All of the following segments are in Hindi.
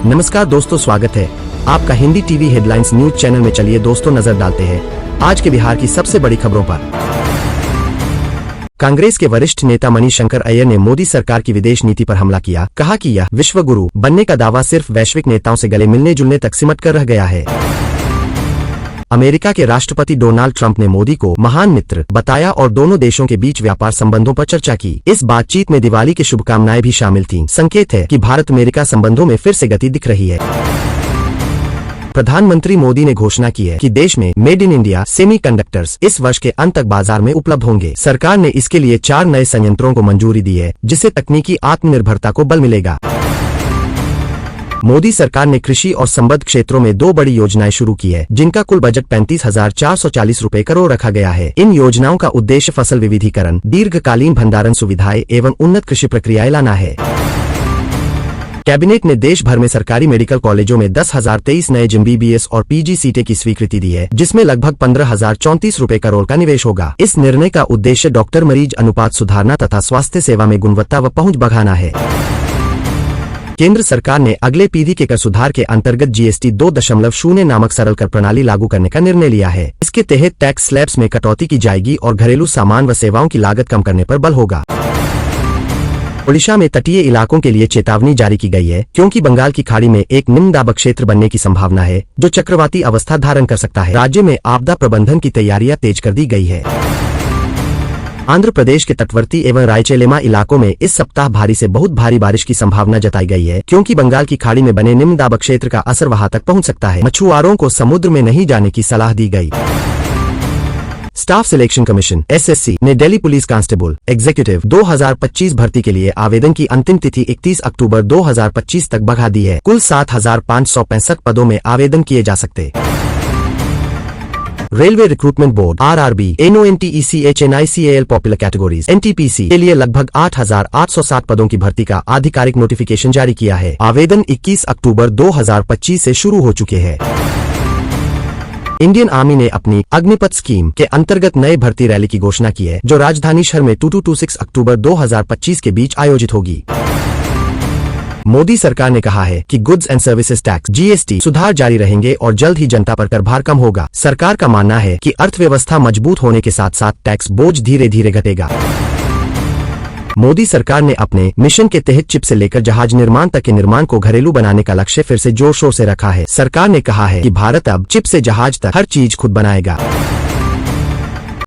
नमस्कार दोस्तों, स्वागत है आपका Hindi TV headlines news channel में। चलिए दोस्तों, नजर डालते हैं आज के बिहार की सबसे बड़ी खबरों पर। कांग्रेस के वरिष्ठ नेता मणिशंकर अय्यर ने मोदी सरकार की विदेश नीति पर हमला किया। कहा कि यह विश्व गुरु बनने का दावा सिर्फ वैश्विक नेताओं से गले मिलने जुलने तक सिमट कर रह गया है। अमेरिका के राष्ट्रपति डोनाल्ड ट्रंप ने मोदी को महान मित्र बताया और दोनों देशों के बीच व्यापार संबंधों पर चर्चा की। इस बातचीत में दिवाली की शुभकामनाएं भी शामिल थीं। संकेत है कि भारत अमेरिका संबंधों में फिर से गति दिख रही है। प्रधानमंत्री मोदी ने घोषणा की है कि देश में मेड इन इंडिया सेमीकंडक्टर्स इस वर्ष के अंत तक बाजार में उपलब्ध होंगे। सरकार ने इसके लिए 4 नए संयंत्रों को मंजूरी दी है, जिससे तकनीकी आत्मनिर्भरता को बल मिलेगा। मोदी सरकार ने कृषि और संबद्ध क्षेत्रों में 2 बड़ी योजनाएं शुरू की है, जिनका कुल बजट 35,440 रुपए करोड़ रखा गया है। इन योजनाओं का उद्देश्य फसल विविधीकरण, दीर्घकालीन भंडारण सुविधाएं एवं उन्नत कृषि प्रक्रियाएं लाना है। कैबिनेट ने देश भर में सरकारी मेडिकल कॉलेजों में 10,023 नए MBBS और PG सीटें की स्वीकृति दी है, जिसमें लगभग 15,034 रुपए करोड़ का निवेश होगा। इस निर्णय का उद्देश्य डॉक्टर मरीज अनुपात सुधारना तथा स्वास्थ्य सेवा में गुणवत्ता व पहुंच बढ़ाना है। केंद्र सरकार ने अगले पीढ़ी के कर सुधार के अंतर्गत GST 2.0 नामक सरल कर प्रणाली लागू करने का निर्णय लिया है। इसके तहत टैक्स स्लैब्स में कटौती की जाएगी और घरेलू सामान व सेवाओं की लागत कम करने पर बल होगा। ओडिशा में तटीय इलाकों के लिए चेतावनी जारी की गई है, क्योंकि बंगाल की खाड़ी में एक निम्न दाब क्षेत्र बनने की संभावना है, जो चक्रवाती अवस्था धारण कर सकता है। राज्य में आपदा प्रबंधन की तैयारियां तेज कर दी गई है। आंध्र प्रदेश के तटवर्ती एवं रायचेलेमा इलाकों में इस सप्ताह भारी से बहुत भारी बारिश की संभावना जताई गई है, क्योंकि बंगाल की खाड़ी में बने निम्न दाब क्षेत्र का असर वहां तक पहुंच सकता है। मछुआरों को समुद्र में नहीं जाने की सलाह दी गई। स्टाफ सिलेक्शन कमीशन SSC ने दिल्ली पुलिस कांस्टेबल एग्जीक्यूटिव 2025 भर्ती के लिए आवेदन की अंतिम तिथि 31 अक्टूबर 2025 तक बढ़ा दी है। कुल 7,565 पदों में आवेदन किए जा सकते। Railway recruitment board RRB NONTECH NICAL popular categories NTPC के लिए लगभग 8,860 पदों की भर्ती का आधिकारिक नोटिफिकेशन जारी किया है। आवेदन 21 अक्टूबर 2025 से शुरू हो चुके हैं। इंडियन आर्मी ने अपनी अग्निपथ स्कीम के अंतर्गत नए भर्ती रैली की घोषणा की है, जो राजधानी शहर में 22-26 अक्टूबर 2025 के बीच आयोजित होगी। मोदी सरकार ने कहा है कि goods and services tax GST सुधार जारी रहेंगे और जल्द ही जनता पर कर भार कम होगा। सरकार का मानना है कि अर्थव्यवस्था मजबूत होने के साथ साथ टैक्स बोझ धीरे धीरे घटेगा। मोदी सरकार ने अपने मिशन के तहत चिप से लेकर जहाज निर्माण तक के निर्माण को घरेलू बनाने का लक्ष्य फिर से जोर शोर से रखा है। सरकार ने कहा है कि भारत अब चिप से जहाज तक हर चीज खुद बनाएगा।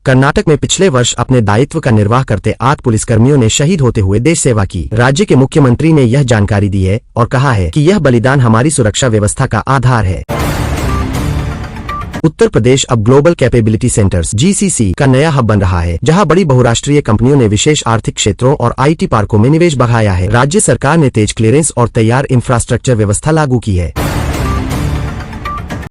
कर्नाटक में पिछले वर्ष अपने दायित्व का निर्वाह करते 8 पुलिसकर्मियों ने शहीद होते हुए देश सेवा की। राज्य के मुख्यमंत्री ने यह जानकारी दी है और कहा है कि यह बलिदान हमारी सुरक्षा व्यवस्था का आधार है। उत्तर प्रदेश अब ग्लोबल कैपेबिलिटी सेंटर्स GCC का नया हब बन रहा है, जहां बड़ी बहुराष्ट्रीय कंपनियों ने विशेष आर्थिक क्षेत्रों और IT पार्कों में निवेश बढ़ाया है। राज्य सरकार ने तेज क्लियरेंस और तैयार इंफ्रास्ट्रक्चर व्यवस्था लागू की है।